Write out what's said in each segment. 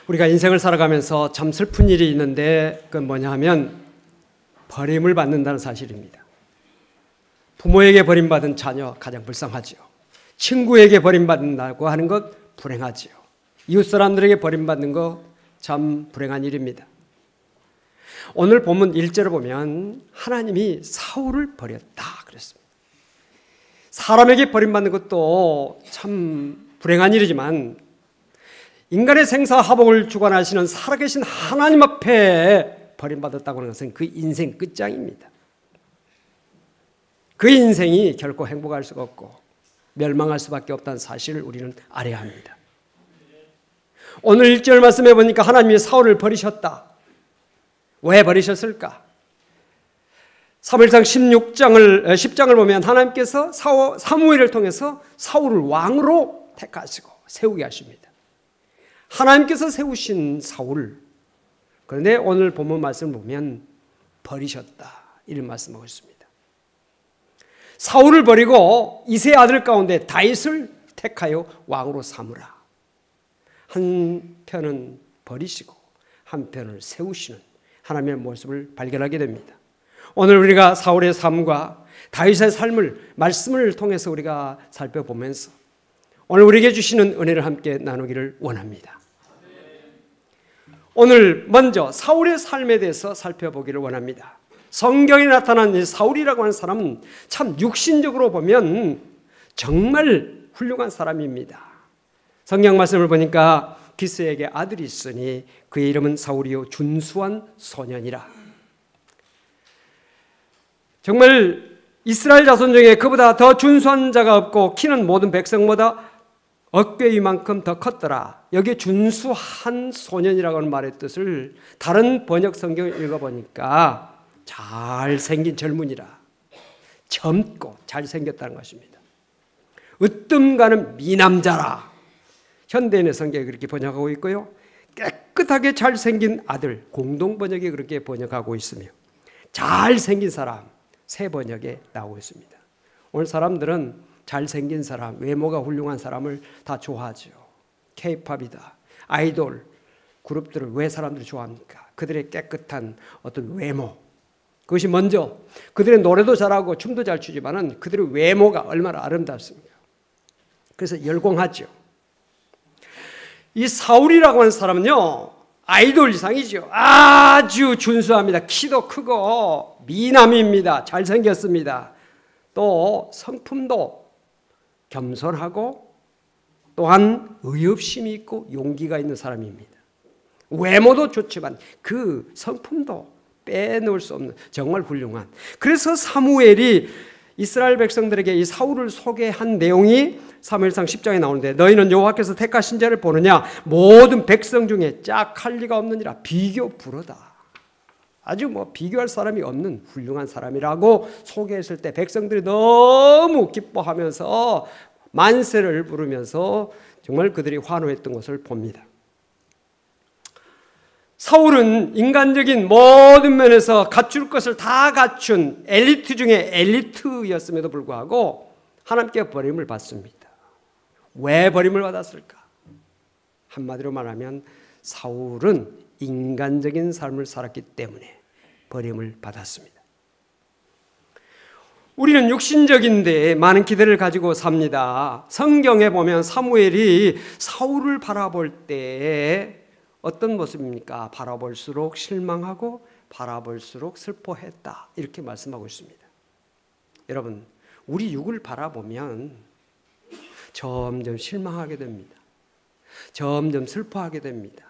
우리가 인생을 살아가면서 참 슬픈 일이 있는데 그건 뭐냐 하면 버림을 받는다는 사실입니다. 부모에게 버림받은 자녀 가장 불쌍하지요. 친구에게 버림받는다고 하는 것 불행하지요. 이웃 사람들에게 버림받는 것 참 불행한 일입니다. 오늘 본문 1절을 보면 하나님이 사울을 버렸다 그랬습니다. 사람에게 버림받는 것도 참 불행한 일이지만 인간의 생사화복을 주관하시는 살아계신 하나님 앞에 버림받았다고 하는 것은 그 인생 끝장입니다. 그 인생이 결코 행복할 수가 없고 멸망할 수밖에 없다는 사실을 우리는 알아야 합니다. 오늘 1절 말씀해 보니까 하나님이 사울을 버리셨다. 왜 버리셨을까? 사무엘상 10장을 보면 하나님께서 사무엘을 통해서 사울을 왕으로 택하시고 세우게 하십니다. 하나님께서 세우신 사울, 그런데 오늘 본문 말씀을 보면 버리셨다 이런 말씀하고 있습니다. 사울을 버리고 이새의 아들 가운데 다윗을 택하여 왕으로 삼으라. 한편은 버리시고 한편을 세우시는 하나님의 모습을 발견하게 됩니다. 오늘 우리가 사울의 삶과 다윗의 삶을 말씀을 통해서 우리가 살펴보면서 오늘 우리에게 주시는 은혜를 함께 나누기를 원합니다. 오늘 먼저 사울의 삶에 대해서 살펴보기를 원합니다. 성경에 나타난 이 사울이라고 하는 사람은 참 육신적으로 보면 정말 훌륭한 사람입니다. 성경 말씀을 보니까 기스에게 아들이 있으니 그의 이름은 사울이요 준수한 소년이라. 정말 이스라엘 자손 중에 그보다 더 준수한 자가 없고 키는 모든 백성보다 어깨 위만큼 더 컸더라. 여기에 준수한 소년이라고 하는 말의 뜻을 다른 번역 성경을 읽어보니까 잘생긴 젊은이라, 젊고 잘생겼다는 것입니다. 으뜸 가는 미남자라. 현대인의 성경이 그렇게 번역하고 있고요. 깨끗하게 잘생긴 아들, 공동 번역이 그렇게 번역하고 있으며 잘생긴 사람, 새 번역에 나오고 있습니다. 오늘 사람들은 잘생긴 사람, 외모가 훌륭한 사람을 다 좋아하죠. K-팝이다, 아이돌 그룹들을 왜 사람들이 좋아합니까? 그들의 깨끗한 어떤 외모, 그것이 먼저 그들의 노래도 잘하고 춤도 잘 추지만은 그들의 외모가 얼마나 아름답습니까? 그래서 열광하죠. 이 사울이라고 하는 사람은요, 아이돌 이상이죠. 아주 준수합니다. 키도 크고 미남입니다. 잘생겼습니다. 또 성품도 겸손하고 또한 의협심이 있고 용기가 있는 사람입니다. 외모도 좋지만 그 성품도 빼놓을 수 없는 정말 훌륭한. 그래서 사무엘이 이스라엘 백성들에게 이 사울을 소개한 내용이 사무엘상 10장에 나오는데 너희는 여호와께서 택하신 자를 보느냐 모든 백성 중에 짝할 리가 없느니라. 비교 불허다. 아주 비교할 사람이 없는 훌륭한 사람이라고 소개했을 때 백성들이 너무 기뻐하면서 만세를 부르면서 정말 그들이 환호했던 것을 봅니다. 사울은 인간적인 모든 면에서 갖출 것을 다 갖춘 엘리트 중에 엘리트였음에도 불구하고 하나님께 버림을 받습니다. 왜 버림을 받았을까? 한마디로 말하면 사울은 인간적인 삶을 살았기 때문에 버림을 받았습니다. 우리는 육신적인데 많은 기대를 가지고 삽니다. 성경에 보면 사무엘이 사울을 바라볼 때 어떤 모습입니까? 바라볼수록 실망하고 바라볼수록 슬퍼했다. 이렇게 말씀하고 있습니다. 여러분, 우리 육을 바라보면 점점 실망하게 됩니다. 점점 슬퍼하게 됩니다.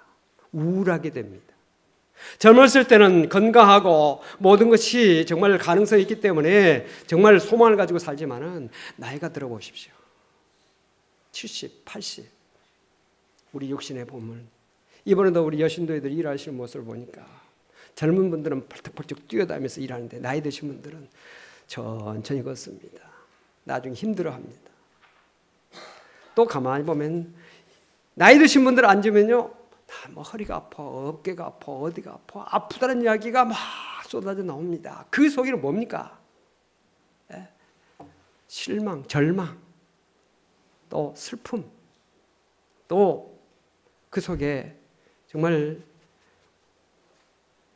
우울하게 됩니다. 젊었을 때는 건강하고 모든 것이 정말 가능성이 있기 때문에 정말 소망을 가지고 살지만은 나이가 들어보십시오. 70, 80 우리 육신에 보면 이번에도 우리 여신도애들이 일하시는 모습을 보니까 젊은 분들은 펄떡펄떡 뛰어다니면서 일하는데 나이 드신 분들은 천천히 걷습니다. 나중에 힘들어합니다. 또 가만히 보면 나이 드신 분들 앉으면요, 허리가 아파, 어깨가 아파, 어디가 아파, 아프다는 이야기가 막 쏟아져 나옵니다. 그 속에는 뭡니까? 실망, 절망, 또 슬픔, 또 그 속에 정말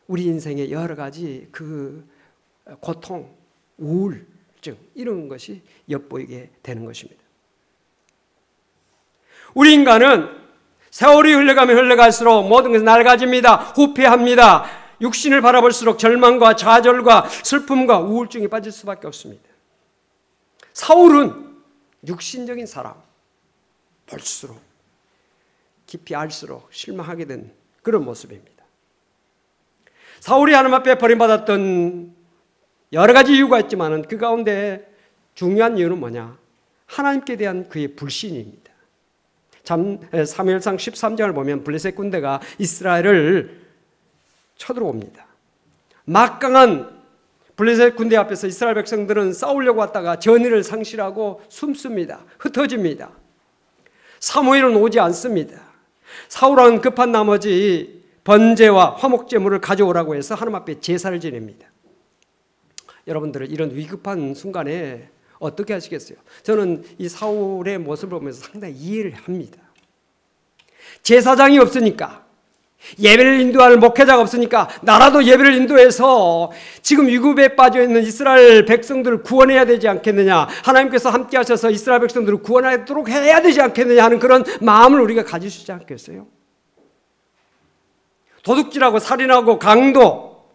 우리 인생의 여러 가지 그 고통, 우울증 이런 것이 엿보이게 되는 것입니다. 우리 인간은 세월이 흘러가면 흘러갈수록 모든 것이 낡아집니다. 후퇴합니다. 육신을 바라볼수록 절망과 좌절과 슬픔과 우울증에 빠질 수밖에 없습니다. 사울은 육신적인 사람, 볼수록 깊이 알수록 실망하게 된 그런 모습입니다. 사울이 하나님 앞에 버림받았던 여러 가지 이유가 있지만 그 가운데 중요한 이유는 뭐냐? 하나님께 대한 그의 불신입니다. 사무엘상 13장을 보면 블레셋 군대가 이스라엘을 쳐들어옵니다. 막강한 블레셋 군대 앞에서 이스라엘 백성들은 싸우려고 왔다가 전의를 상실하고 숨습니다. 흩어집니다. 사무엘은 오지 않습니다. 사울은 급한 나머지 번제와 화목제물을 가져오라고 해서 하나님 앞에 제사를 지냅니다. 여러분들은 이런 위급한 순간에 어떻게 하시겠어요? 저는 이 사울의 모습을 보면서 상당히 이해를 합니다. 제사장이 없으니까, 예배를 인도할 목회자가 없으니까 나라도 예배를 인도해서 지금 위급에 빠져있는 이스라엘 백성들을 구원해야 되지 않겠느냐, 하나님께서 함께 하셔서 이스라엘 백성들을 구원하도록 해야 되지 않겠느냐 하는 그런 마음을 우리가 가질 수 있지 않겠어요? 도둑질하고 살인하고 강도,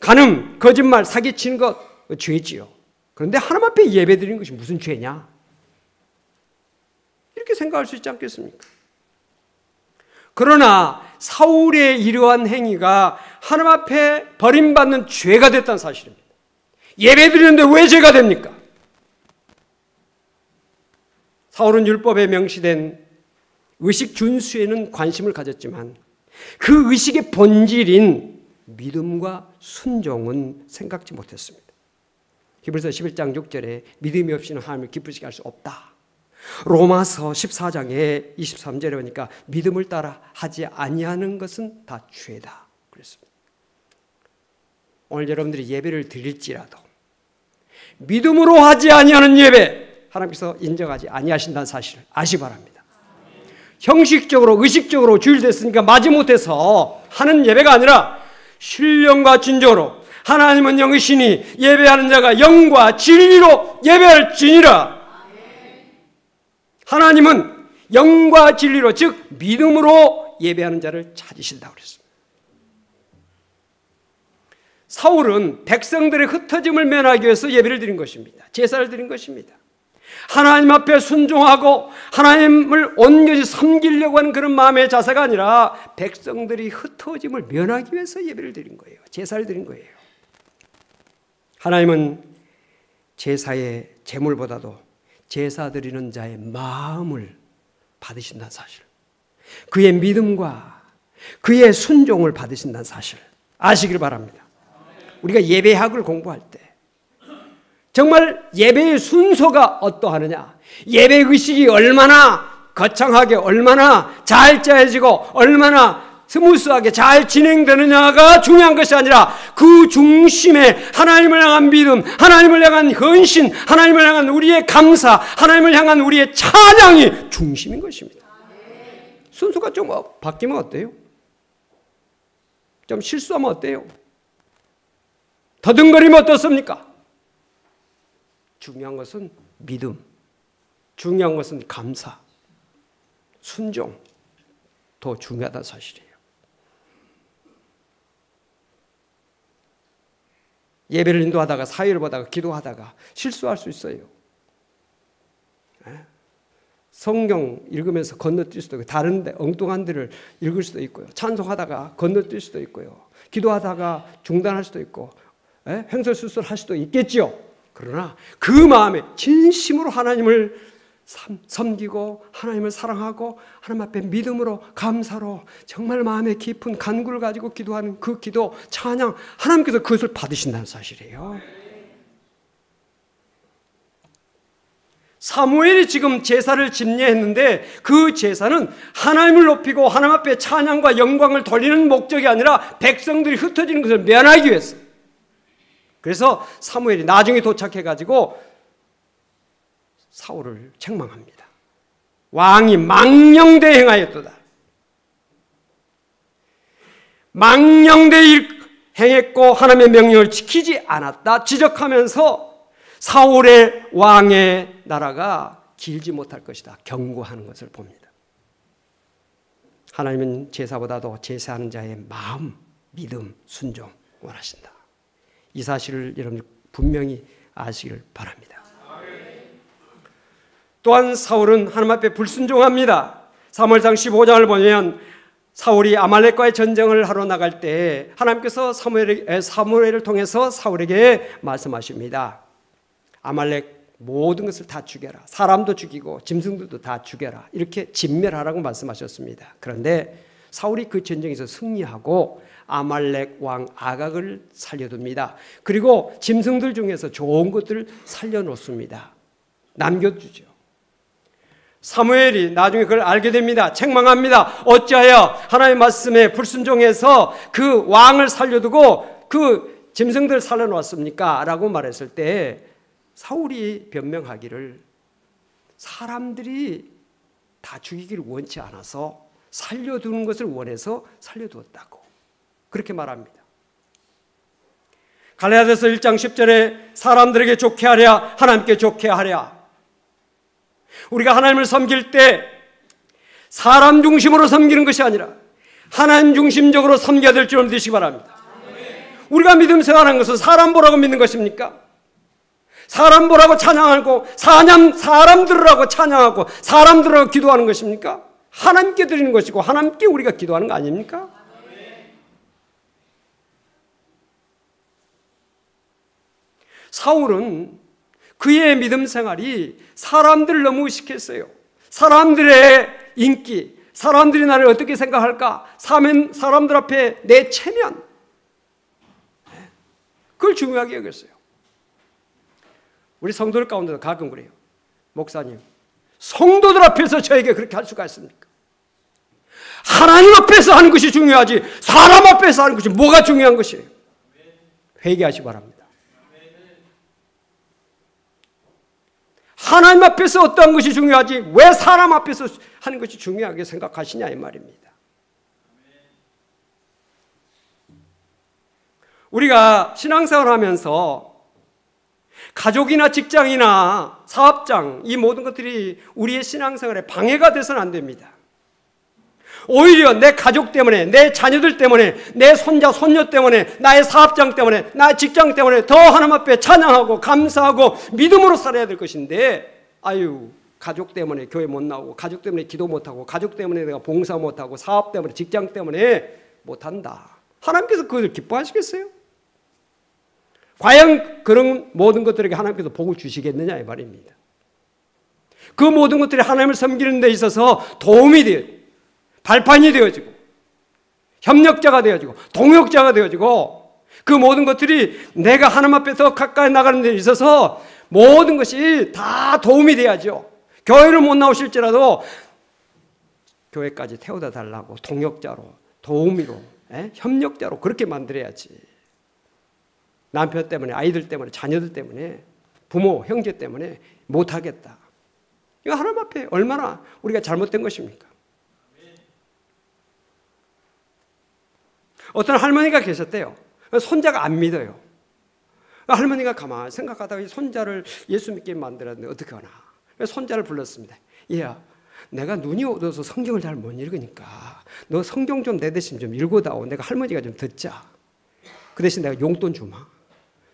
간음, 거짓말, 사기치는 것 죄지요. 그런데 하나님 앞에 예배드리는 것이 무슨 죄냐? 이렇게 생각할 수 있지 않겠습니까? 그러나 사울의 이러한 행위가 하나님 앞에 버림받는 죄가 됐다는 사실입니다. 예배드리는데 왜 죄가 됩니까? 사울은 율법에 명시된 의식 준수에는 관심을 가졌지만 그 의식의 본질인 믿음과 순종은 생각지 못했습니다. 히브리서 11장 6절에 믿음이 없이는 하나님을 기쁘시게 할 수 없다. 로마서 14장에 23절에 보니까 믿음을 따라 하지 아니하는 것은 다 죄다 그랬습니다. 오늘 여러분들이 예배를 드릴지라도 믿음으로 하지 아니하는 예배 하나님께서 인정하지 아니하신다는 사실을 아시기 바랍니다. 형식적으로 의식적으로 주일됐으니까 마지못해서 하는 예배가 아니라 신령과 진정으로 하나님은 영이시니 예배하는 자가 영과 진리로 예배할지니라. 하나님은 영과 진리로 즉 믿음으로 예배하는 자를 찾으신다고 그랬습니다. 사울은 백성들의 흩어짐을 면하기 위해서 예배를 드린 것입니다. 제사를 드린 것입니다. 하나님 앞에 순종하고 하나님을 온전히 섬기려고 하는 그런 마음의 자세가 아니라 백성들이 흩어짐을 면하기 위해서 예배를 드린 거예요. 제사를 드린 거예요. 하나님은 제사의 제물보다도 제사 드리는 자의 마음을 받으신다는 사실, 그의 믿음과 그의 순종을 받으신다는 사실 아시길 바랍니다. 우리가 예배학을 공부할 때 정말 예배의 순서가 어떠하느냐, 예배의식이 얼마나 거창하게 얼마나 잘 짜여지고 얼마나 스무스하게 잘 진행되느냐가 중요한 것이 아니라 그 중심에 하나님을 향한 믿음, 하나님을 향한 헌신, 하나님을 향한 우리의 감사, 하나님을 향한 우리의 찬양이 중심인 것입니다. 순서가 좀 바뀌면 어때요? 좀 실수하면 어때요? 더듬거리면 어떻습니까? 중요한 것은 믿음, 중요한 것은 감사, 순종, 더 중요하다는 사실이에요. 예배를 인도하다가 사회를 보다가 기도하다가 실수할 수 있어요. 성경 읽으면서 건너뛸 수도 있고 다른 데 엉뚱한 데를 읽을 수도 있고요. 찬송하다가 건너뛸 수도 있고요. 기도하다가 중단할 수도 있고 횡설수설 할 수도 있겠지요. 그러나 그 마음에 진심으로 하나님을 섬기고 하나님을 사랑하고 하나님 앞에 믿음으로 감사로 정말 마음에 깊은 간구를 가지고 기도하는 그 기도, 찬양, 하나님께서 그것을 받으신다는 사실이에요. 사무엘이 지금 제사를 집례했는데 그 제사는 하나님을 높이고 하나님 앞에 찬양과 영광을 돌리는 목적이 아니라 백성들이 흩어지는 것을 면하기 위해서. 그래서 사무엘이 나중에 도착해가지고 사울을 책망합니다. 왕이 망령되이 행하였도다. 망령되이 행했고 하나님의 명령을 지키지 않았다 지적하면서 사울의 왕의 나라가 길지 못할 것이다 경고하는 것을 봅니다. 하나님은 제사보다도 제사하는 자의 마음, 믿음, 순종 원하신다. 이 사실을 여러분 분명히 아시길 바랍니다. 또한 사울은 하나님 앞에 불순종합니다. 사무엘상 15장을 보면 사울이 아말렉과의 전쟁을 하러 나갈 때 하나님께서 사무엘을 통해서 사울에게 말씀하십니다. 아말렉 모든 것을 다 죽여라. 사람도 죽이고 짐승들도 다 죽여라. 이렇게 진멸하라고 말씀하셨습니다. 그런데 사울이 그 전쟁에서 승리하고 아말렉 왕 아각을 살려둡니다. 그리고 짐승들 중에서 좋은 것들을 살려놓습니다. 남겨주죠. 사무엘이 나중에 그걸 알게 됩니다. 책망합니다. 어찌하여 하나님의 말씀에 불순종해서 그 왕을 살려두고 그 짐승들을 살려놓았습니까? 라고 말했을 때 사울이 변명하기를 사람들이 다 죽이기를 원치 않아서 살려두는 것을 원해서 살려두었다고 그렇게 말합니다. 갈라디아서 1장 10절에 사람들에게 좋게 하랴 하나님께 좋게 하랴. 우리가 하나님을 섬길 때 사람 중심으로 섬기는 것이 아니라 하나님 중심적으로 섬겨야 될 줄 믿으시기 바랍니다. 우리가 믿음 생활하는 것은 사람 보라고 믿는 것입니까? 사람 보라고 찬양하고 사람 들으라고 찬양하고 사람 들으라고 기도하는 것입니까? 하나님께 드리는 것이고 하나님께 우리가 기도하는 거 아닙니까? 사울은 그의 믿음 생활이 사람들을 너무 의식했어요. 사람들의 인기, 사람들이 나를 어떻게 생각할까? 사람들 앞에 내 체면, 그걸 중요하게 여겼어요. 우리 성도들 가운데도 가끔 그래요. 목사님, 성도들 앞에서 저에게 그렇게 할 수가 있습니까? 하나님 앞에서 하는 것이 중요하지 사람 앞에서 하는 것이 뭐가 중요한 것이에요? 회개하시기 바랍니다. 하나님 앞에서 어떠한 것이 중요하지 왜 사람 앞에서 하는 것이 중요하게 생각하시냐 이 말입니다. 우리가 신앙생활을 하면서 가족이나 직장이나 사업장 이 모든 것들이 우리의 신앙생활에 방해가 돼서는 안 됩니다. 오히려 내 가족 때문에 내 자녀들 때문에 내 손자 손녀 때문에 나의 사업장 때문에 나의 직장 때문에 더 하나님 앞에 찬양하고 감사하고 믿음으로 살아야 될 것인데 가족 때문에 교회 못 나오고 가족 때문에 기도 못하고 가족 때문에 내가 봉사 못하고 사업 때문에 직장 때문에 못한다. 하나님께서 그것을 기뻐하시겠어요? 과연 그런 모든 것들에게 하나님께서 복을 주시겠느냐 이 말입니다. 그 모든 것들이 하나님을 섬기는 데 있어서 도움이 돼요. 발판이 되어지고 협력자가 되어지고 동역자가 되어지고 그 모든 것들이 내가 하나님 앞에 더 가까이 나가는 데 있어서 모든 것이 다 도움이 돼야죠. 교회를 못 나오실지라도 교회까지 태워다 달라고 동역자로 도우미로 협력자로 그렇게 만들어야지. 남편 때문에 아이들 때문에 자녀들 때문에 부모 형제 때문에 못하겠다. 이거 하나님 앞에 얼마나 우리가 잘못된 것입니까? 어떤 할머니가 계셨대요. 손자가 안 믿어요. 할머니가 가만히 생각하다가 이 손자를 예수 믿게 만들었는데 어떻게 하나. 손자를 불렀습니다. 얘야, 내가 눈이 어두워서 성경을 잘 못 읽으니까 너 성경 좀 내 대신 좀 읽어다오. 내가 할머니가 좀 듣자. 그 대신 내가 용돈 주마.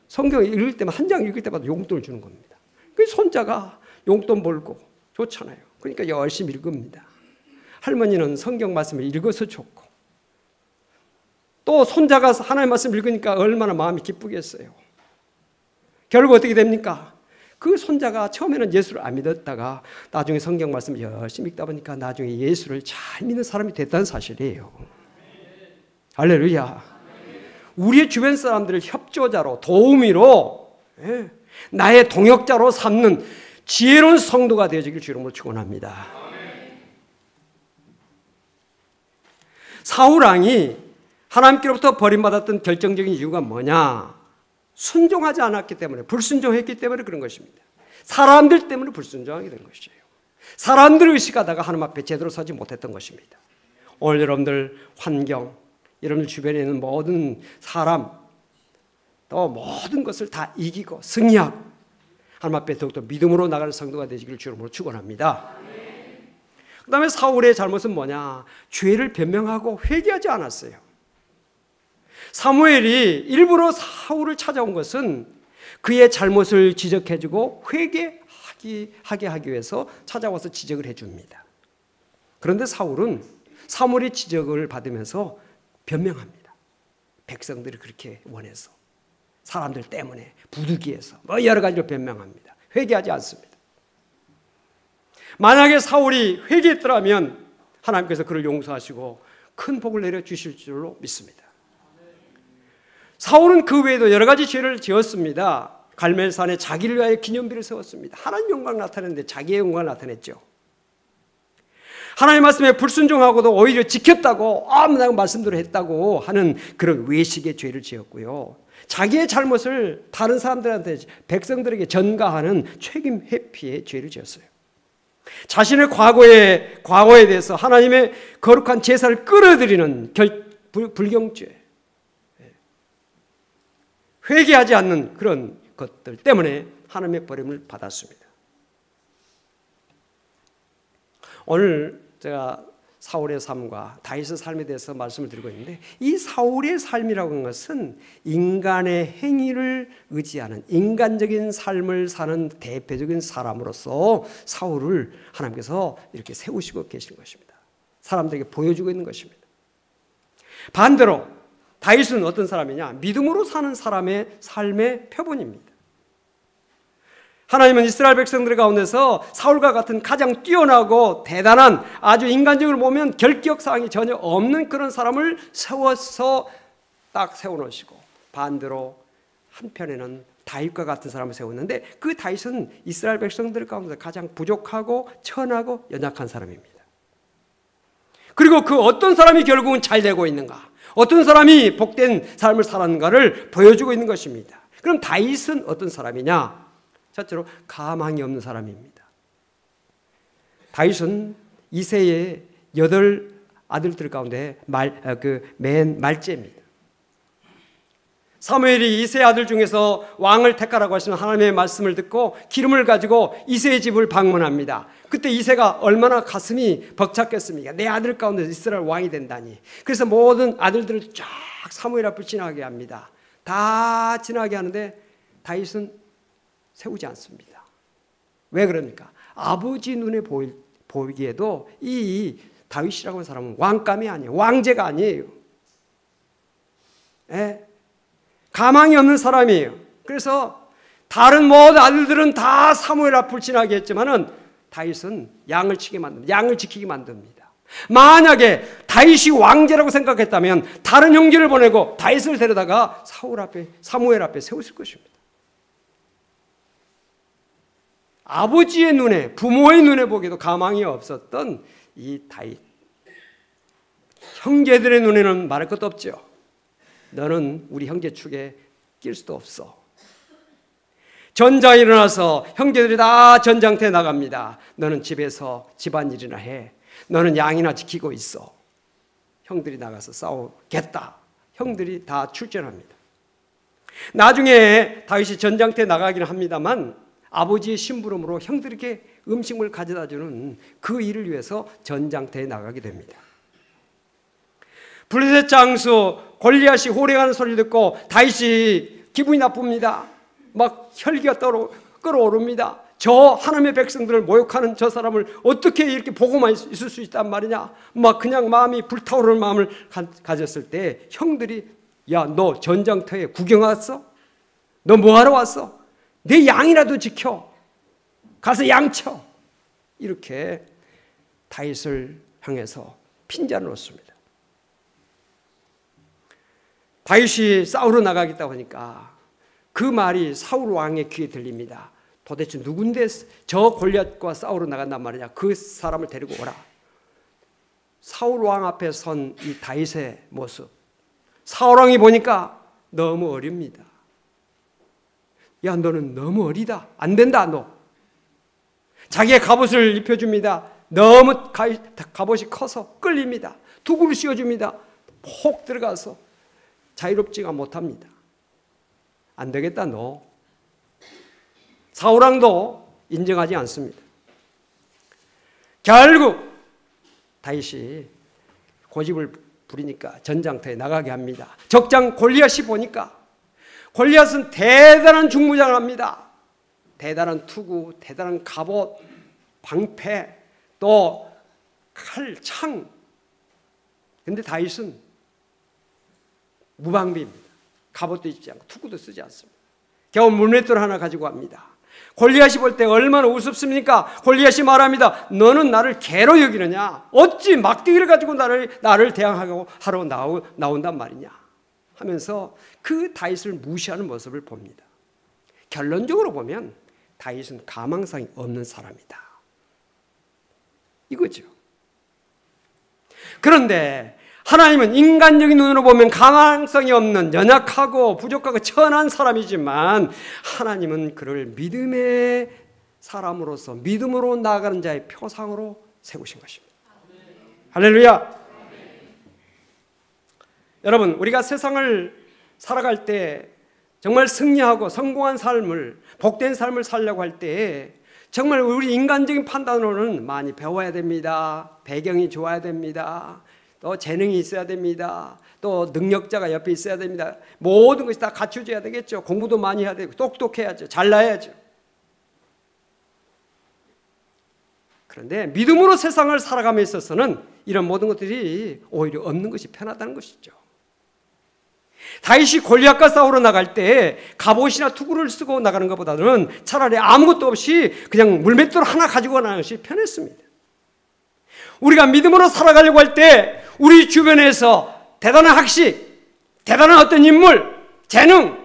성경 읽을 때만 한 장 읽을 때마다 용돈을 주는 겁니다. 그 손자가 용돈 벌고 좋잖아요. 그러니까 열심히 읽습니다. 할머니는 성경 말씀을 읽어서 좋고 또 손자가 하나님의 말씀을 읽으니까 얼마나 마음이 기쁘겠어요. 결국 어떻게 됩니까? 그 손자가 처음에는 예수를 안 믿었다가 나중에 성경 말씀을 열심히 읽다 보니까 나중에 예수를 잘 믿는 사람이 됐다는 사실이에요. 할렐루야. 우리의 주변 사람들을 협조자로 도우미로 나의 동역자로 삼는 지혜로운 성도가 되어지길 주님으로 축원합니다. 사울왕이 하나님께로부터 버림받았던 결정적인 이유가 뭐냐? 순종하지 않았기 때문에, 불순종했기 때문에 그런 것입니다. 사람들 때문에 불순종하게 된 것이에요. 사람들을 의식하다가 하나님 앞에 제대로 서지 못했던 것입니다. 오늘 여러분들 환경, 여러분들 주변에 있는 모든 사람, 또 모든 것을 다 이기고 승리하고 하나님 앞에 더욱더 믿음으로 나가는 성도가 되시기를 주로 축원합니다. 그 다음에 사울의 잘못은 뭐냐? 죄를 변명하고 회개하지 않았어요. 사무엘이 일부러 사울을 찾아온 것은 그의 잘못을 지적해주고 회개하게 하기 위해서 찾아와서 지적을 해줍니다. 그런데 사울은 사무엘의 지적을 받으면서 변명합니다. 백성들이 그렇게 원해서, 사람들 때문에, 부득이해서 여러 가지로 변명합니다. 회개하지 않습니다. 만약에 사울이 회개했더라면 하나님께서 그를 용서하시고 큰 복을 내려주실 줄로 믿습니다. 사울은 그 외에도 여러 가지 죄를 지었습니다. 갈멜산에 자기를 위하여 기념비를 세웠습니다. 하나님 영광을 나타냈는데 자기의 영광을 나타냈죠. 하나님의 말씀에 불순종하고도 오히려 지켰다고 아무나 말씀대로 했다고 하는 그런 외식의 죄를 지었고요. 자기의 잘못을 다른 사람들한테, 백성들에게 전가하는 책임 회피의 죄를 지었어요. 자신의 과거에 대해서 하나님의 거룩한 제사를 끌어들이는 불경죄, 회개하지 않는 그런 것들 때문에 하나님의 버림을 받았습니다. 오늘 제가 사울의 삶과 다윗의 삶에 대해서 말씀을 드리고 있는데, 이 사울의 삶이라고 하는 것은 인간의 행위를 의지하는 인간적인 삶을 사는 대표적인 사람으로서 사울을 하나님께서 이렇게 세우시고 계신 것입니다. 사람들에게 보여주고 있는 것입니다. 반대로 다윗은 어떤 사람이냐? 믿음으로 사는 사람의 삶의 표본입니다. 하나님은 이스라엘 백성들 가운데서 사울과 같은 가장 뛰어나고 대단한, 아주 인간적으로 보면 결격 사항이 전혀 없는 그런 사람을 세워서 딱 세워놓으시고, 반대로 한편에는 다윗과 같은 사람을 세웠는데, 그 다윗은 이스라엘 백성들 가운데 가장 부족하고 천하고 연약한 사람입니다. 그리고 그 어떤 사람이 결국은 잘 되고 있는가, 어떤 사람이 복된 삶을 살았는가를 보여주고 있는 것입니다. 그럼 다윗은 어떤 사람이냐? 첫째로 가망이 없는 사람입니다. 다윗은 이새의 8 아들들 가운데 맨 말째입니다. 사무엘이 이새의 아들 중에서 왕을 택하라고 하시는 하나님의 말씀을 듣고 기름을 가지고 이새의 집을 방문합니다. 그때 이새가 얼마나 가슴이 벅찼겠습니까? 내 아들 가운데 이스라엘 왕이 된다니. 그래서 모든 아들들을 쫙 사무엘 앞을 지나게 합니다. 다 지나게 하는데 다윗은 세우지 않습니다. 왜 그럽니까? 아버지 눈에 보이기에도 이 다윗이라고 하는 사람은 왕감이 아니에요. 왕제가 아니에요. 가망이 없는 사람이에요. 그래서 다른 모든 아들들은 다 사무엘 앞을 지나게 했지만은 다윗은 양을 치게 만듭니다. 양을 지키게 만듭니다. 만약에 다윗이 왕제라고 생각했다면 다른 형제를 보내고 다윗을 데려다가 사무엘 앞에 세웠을 것입니다. 아버지의 눈에, 부모의 눈에 보기에도 가망이 없었던 이 다윗, 형제들의 눈에는 말할 것도 없죠. 너는 우리 형제 축에 낄 수도 없어. 전장이 일어나서 형제들이 다 전장터에 나갑니다. 너는 집에서 집안일이나 해. 너는 양이나 지키고 있어. 형들이 나가서 싸우겠다. 형들이 다 출전합니다. 나중에 다윗이 전장터에 나가기는 합니다만 아버지의 심부름으로 형들에게 음식을 가져다주는 그 일을 위해서 전장터에 나가게 됩니다. 블레셋 장수 골리앗이 호령하는 소리를 듣고 다윗이 기분이 나쁩니다. 막 혈기가 끓어오릅니다. 저 하나님의 백성들을 모욕하는 저 사람을 어떻게 이렇게 보고만 있을 수 있단 말이냐. 막 그냥 마음이 불타오르는 마음을 가졌을 때 형들이, 야, 너 전장터에 구경 왔어? 너 뭐하러 왔어? 내 양이라도 지켜. 가서 양 쳐. 이렇게 다윗을 향해서 핀잔을 놓습니다. 다윗이 싸우러 나가겠다고 하니까 그 말이 사울 왕의 귀에 들립니다. 도대체 누군데 저 골리앗과 싸우러 나간단 말이냐. 그 사람을 데리고 오라. 사울 왕 앞에 선 이 다윗의 모습, 사울 왕이 보니까 너무 어립니다. 야, 너는 너무 어리다. 안 된다, 너. 자기의 갑옷을 입혀줍니다. 너무 갑옷이 커서 끌립니다. 두구를 씌워줍니다. 폭 들어가서 자유롭지가 못합니다. 안 되겠다 너. 사울왕도 인정하지 않습니다. 결국 다윗이 고집을 부리니까 전장터에 나가게 합니다. 적장 골리앗이 보니까 골리앗은 대단한 중무장을 합니다. 대단한 투구, 대단한 갑옷, 방패, 또 칼, 창. 근데 다윗은 무방비입니다. 갑옷도 입지 않고 투구도 쓰지 않습니다. 겨우 물맷돌 하나 가지고 갑니다. 골리앗이 볼 때 얼마나 우습습니까? 골리앗이 말합니다. 너는 나를 개로 여기느냐? 어찌 막대기를 가지고 나를 대항하고 하러 나온단 말이냐? 하면서 그 다윗을 무시하는 모습을 봅니다. 결론적으로 보면 다윗은 가망성이 없는 사람이다. 이거죠. 그런데 하나님은 인간적인 눈으로 보면 가망성이 없는 연약하고 부족하고 천한 사람이지만 하나님은 그를 믿음의 사람으로서 믿음으로 나아가는 자의 표상으로 세우신 것입니다. 할렐루야. 여러분, 우리가 세상을 살아갈 때 정말 승리하고 성공한 삶을, 복된 삶을 살려고 할 때 정말 우리 인간적인 판단으로는 많이 배워야 됩니다. 배경이 좋아야 됩니다. 또 재능이 있어야 됩니다. 또 능력자가 옆에 있어야 됩니다. 모든 것이 다 갖춰져야 되겠죠. 공부도 많이 해야 되고 똑똑해야죠. 잘나야죠. 그런데 믿음으로 세상을 살아감에 있어서는 이런 모든 것들이 오히려 없는 것이 편하다는 것이죠. 다윗이 골리앗과 싸우러 나갈 때 갑옷이나 투구를 쓰고 나가는 것보다는 차라리 아무것도 없이 그냥 물맷돌 하나 가지고 나가는 것이 편했습니다. 우리가 믿음으로 살아가려고 할 때 우리 주변에서 대단한 학식, 대단한 어떤 인물, 재능,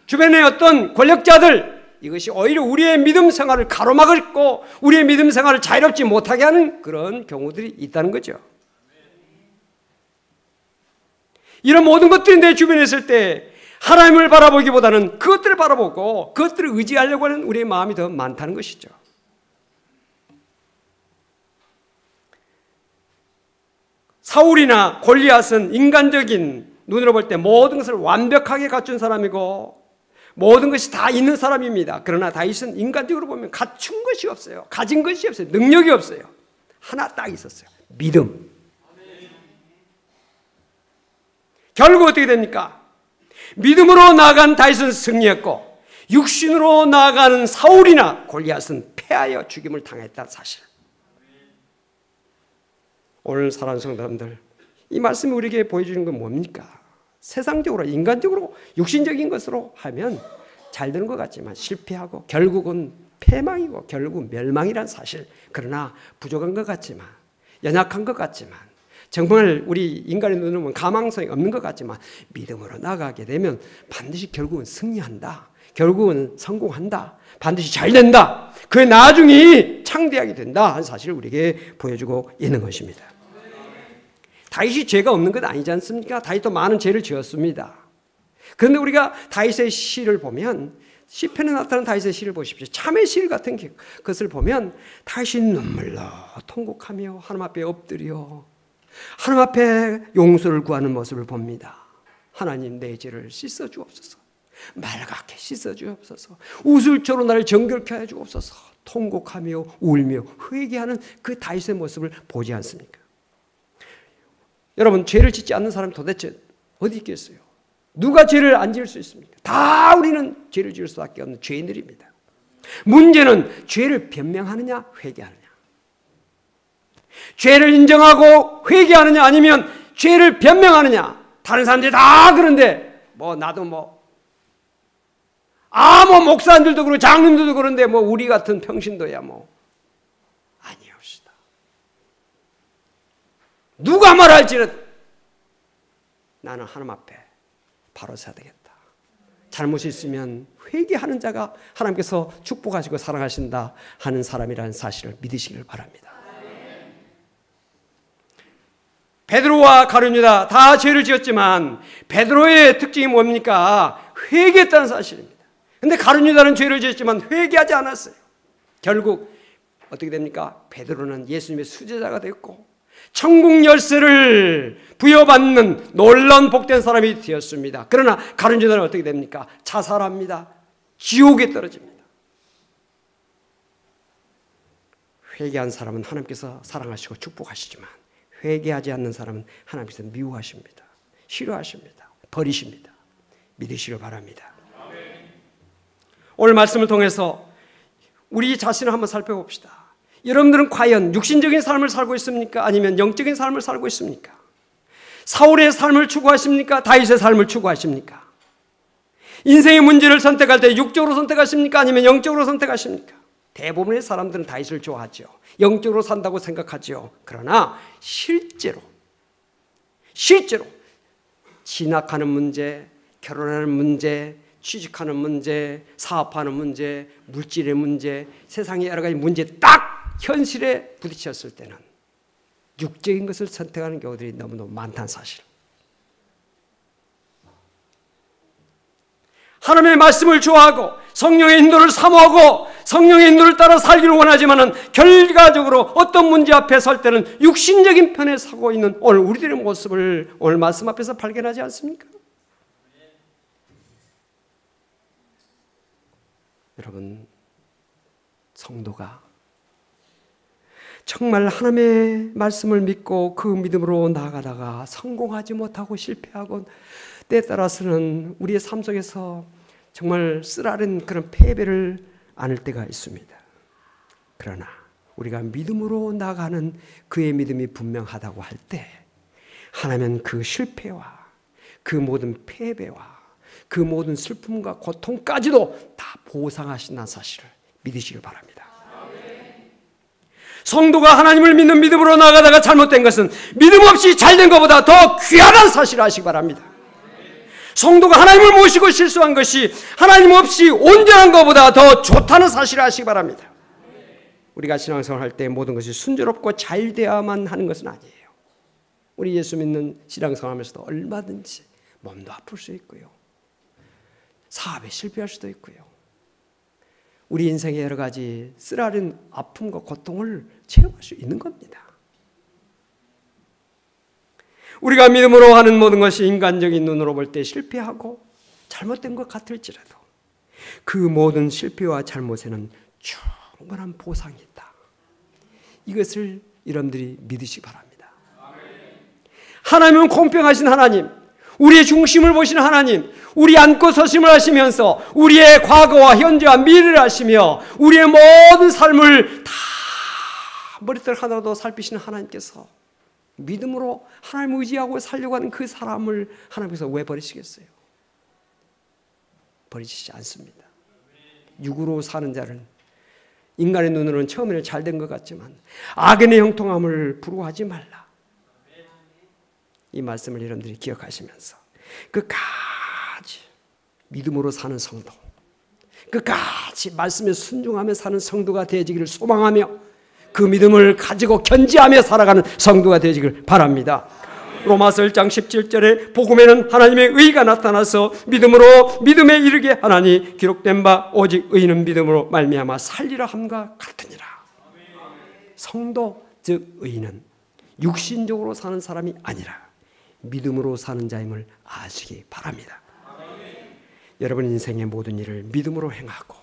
주변의 어떤 권력자들, 이것이 오히려 우리의 믿음 생활을 가로막고 우리의 믿음 생활을 자유롭지 못하게 하는 그런 경우들이 있다는 거죠. 이런 모든 것들이 내 주변에 있을 때 하나님을 바라보기보다는 그것들을 바라보고 그것들을 의지하려고 하는 우리의 마음이 더 많다는 것이죠. 사울이나 골리앗은 인간적인 눈으로 볼 때 모든 것을 완벽하게 갖춘 사람이고 모든 것이 다 있는 사람입니다. 그러나 다윗은 인간적으로 보면 갖춘 것이 없어요. 가진 것이 없어요. 능력이 없어요. 하나 딱 있었어요. 믿음. 결국 어떻게 됩니까? 믿음으로 나아간 다윗은 승리했고 육신으로 나아가는 사울이나 골리앗은 패하여 죽임을 당했다는 사실. 오늘 사랑하는 성도님들, 이 말씀이 우리에게 보여주는 건 뭡니까? 세상적으로, 인간적으로, 육신적인 것으로 하면 잘 되는 것 같지만 실패하고 결국은 패망이고 결국 멸망이란 사실. 그러나 부족한 것 같지만, 연약한 것 같지만, 정말 우리 인간의 눈으로 보면 가망성이 없는 것 같지만 믿음으로 나가게 되면 반드시 결국은 승리한다. 결국은 성공한다. 반드시 잘 된다. 그 나중이 창대하게 된다 하는 사실을 우리에게 보여주고 있는 것입니다. 다윗이 죄가 없는 것 아니지 않습니까? 다윗도 많은 죄를 지었습니다. 그런데 우리가 다윗의 시를 보면 시편에 나타난 다윗의 시를 보십시오. 참의 시 같은 것을 보면 다윗이 눈물로 통곡하며 하나님 앞에 엎드려 하나님 앞에 용서를 구하는 모습을 봅니다. 하나님, 내 죄를 씻어 주옵소서. 맑게 씻어 주옵소서. 우슬초로 나를 정결케 해 주옵소서. 통곡하며 울며 회개하는 그 다윗의 모습을 보지 않습니까? 여러분, 죄를 짓지 않는 사람이 도대체 어디 있겠어요? 누가 죄를 안 지을 수 있습니까? 다 우리는 죄를 지을 수밖에 없는 죄인들입니다. 문제는 죄를 변명하느냐 회개하느냐. 죄를 인정하고 회개하느냐 아니면 죄를 변명하느냐. 다른 사람들이 다 그런데 나도 목사님들도 그러고 장님들도 그런데 우리 같은 평신도야 아니옵시다. 누가 말할지라도 나는 하나님 앞에 바로 서야 되겠다. 잘못이 있으면 회개하는 자가 하나님께서 축복하시고 사랑하신다 하는 사람이라는 사실을 믿으시길 바랍니다. 베드로와 가룟유다 다 죄를 지었지만 베드로의 특징이 뭡니까? 회개했다는 사실입니다. 그런데 가룟유다는 죄를 지었지만 회개하지 않았어요. 결국 어떻게 됩니까? 베드로는 예수님의 수제자가 됐고 천국 열쇠를 부여받는 놀라운 복된 사람이 되었습니다. 그러나 가룟유다는 어떻게 됩니까? 자살합니다. 지옥에 떨어집니다. 회개한 사람은 하나님께서 사랑하시고 축복하시지만 회개하지 않는 사람은 하나님께서 미워하십니다. 싫어하십니다. 버리십니다. 믿으시길 바랍니다. 오늘 말씀을 통해서 우리 자신을 한번 살펴봅시다. 여러분들은 과연 육신적인 삶을 살고 있습니까? 아니면 영적인 삶을 살고 있습니까? 사울의 삶을 추구하십니까? 다윗의 삶을 추구하십니까? 인생의 문제를 선택할 때 육적으로 선택하십니까? 아니면 영적으로 선택하십니까? 대부분의 사람들은 다윗을 좋아하죠. 영적으로 산다고 생각하죠. 그러나 실제로 진학하는 문제, 결혼하는 문제, 취직하는 문제, 사업하는 문제, 물질의 문제, 세상의 여러 가지 문제 딱 현실에 부딪혔을 때는 육적인 것을 선택하는 경우들이 너무너무 많다는 사실. 하나님의 말씀을 좋아하고 성령의 인도를 사모하고 성령의 인도를 따라 살기를 원하지만은 결과적으로 어떤 문제 앞에 설 때는 육신적인 편에 서고 있는 오늘 우리들의 모습을 오늘 말씀 앞에서 발견하지 않습니까? 여러분, 성도가 정말 하나님의 말씀을 믿고 그 믿음으로 나아가다가 성공하지 못하고 실패하고 때에 따라서는 우리의 삶 속에서 정말 쓰라린 그런 패배를 안을 때가 있습니다. 그러나 우리가 믿음으로 나아가는 그의 믿음이 분명하다고 할 때 하나님은 그 실패와 그 모든 패배와 그 모든 슬픔과 고통까지도 다 보상하신다는 사실을 믿으시길 바랍니다. 성도가 하나님을 믿는 믿음으로 나아가다가 잘못된 것은 믿음 없이 잘된 것보다 더 귀하다는 사실을 아시기 바랍니다. 성도가 하나님을 모시고 실수한 것이 하나님 없이 온전한 것보다 더 좋다는 사실을 아시기 바랍니다. 우리가 신앙생활 할 때 모든 것이 순조롭고 잘 되어야만 하는 것은 아니에요. 우리 예수 믿는 신앙생활 하면서도 얼마든지 몸도 아플 수 있고요. 사업에 실패할 수도 있고요. 우리 인생의 여러 가지 쓰라린 아픔과 고통을 체험할 수 있는 겁니다. 우리가 믿음으로 하는 모든 것이 인간적인 눈으로 볼 때 실패하고 잘못된 것 같을지라도 그 모든 실패와 잘못에는 충분한 보상이 있다. 이것을 여러분들이 믿으시기 바랍니다. 하나님은 공평하신 하나님, 우리의 중심을 보시는 하나님, 우리 안고 서심을 하시면서 우리의 과거와 현재와 미래를 하시며 우리의 모든 삶을 다 머리털 하나도 살피시는 하나님께서 믿음으로 하나님을 의지하고 살려고 하는 그 사람을 하나님께서 왜 버리시겠어요? 버리시지 않습니다. 육으로 사는 자는 인간의 눈으로는 처음에는 잘된 것 같지만 악인의 형통함을 부러워하지 말라. 이 말씀을 여러분들이 기억하시면서 끝까지 믿음으로 사는 성도, 끝까지 말씀에 순종하며 사는 성도가 되어지기를 소망하며 그 믿음을 가지고 견지하며 살아가는 성도가 되어지기를 바랍니다. 로마서 1장 17절에 복음에는 하나님의 의가 나타나서 믿음으로 믿음에 이르게 하나니 기록된 바 오직 의인은 믿음으로 말미암아 살리라 함과 같으니라. 성도 즉 의인은 육신적으로 사는 사람이 아니라 믿음으로 사는 자임을 아시기 바랍니다. 여러분 인생의 모든 일을 믿음으로 행하고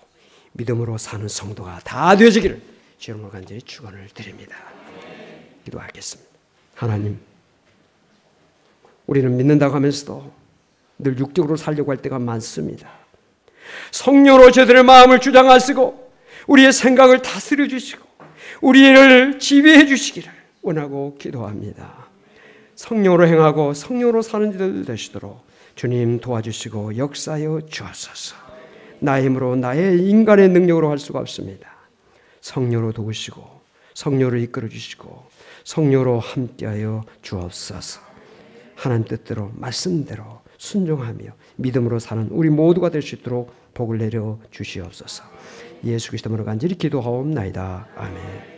믿음으로 사는 성도가 다 되어지기를 주님을 간절히 축원을 드립니다. 기도하겠습니다. 하나님, 우리는 믿는다고 하면서도 늘 육적으로 살려고 할 때가 많습니다. 성령으로 저들의 마음을 주장하시고 우리의 생각을 다스려 주시고 우리를 지배해 주시기를 원하고 기도합니다. 성령으로 행하고 성령으로 사는 이들 되시도록 주님 도와주시고 역사하여 주옵소서. 나의 힘으로 나의 인간의 능력으로 할 수가 없습니다. 성령으로 도우시고 성령으로 이끌어 주시고 성령으로 함께하여 주옵소서. 하나님 뜻대로 말씀대로 순종하며 믿음으로 사는 우리 모두가 될 수 있도록 복을 내려 주시옵소서. 예수 그리스도로 간절히 기도하옵나이다. 아멘.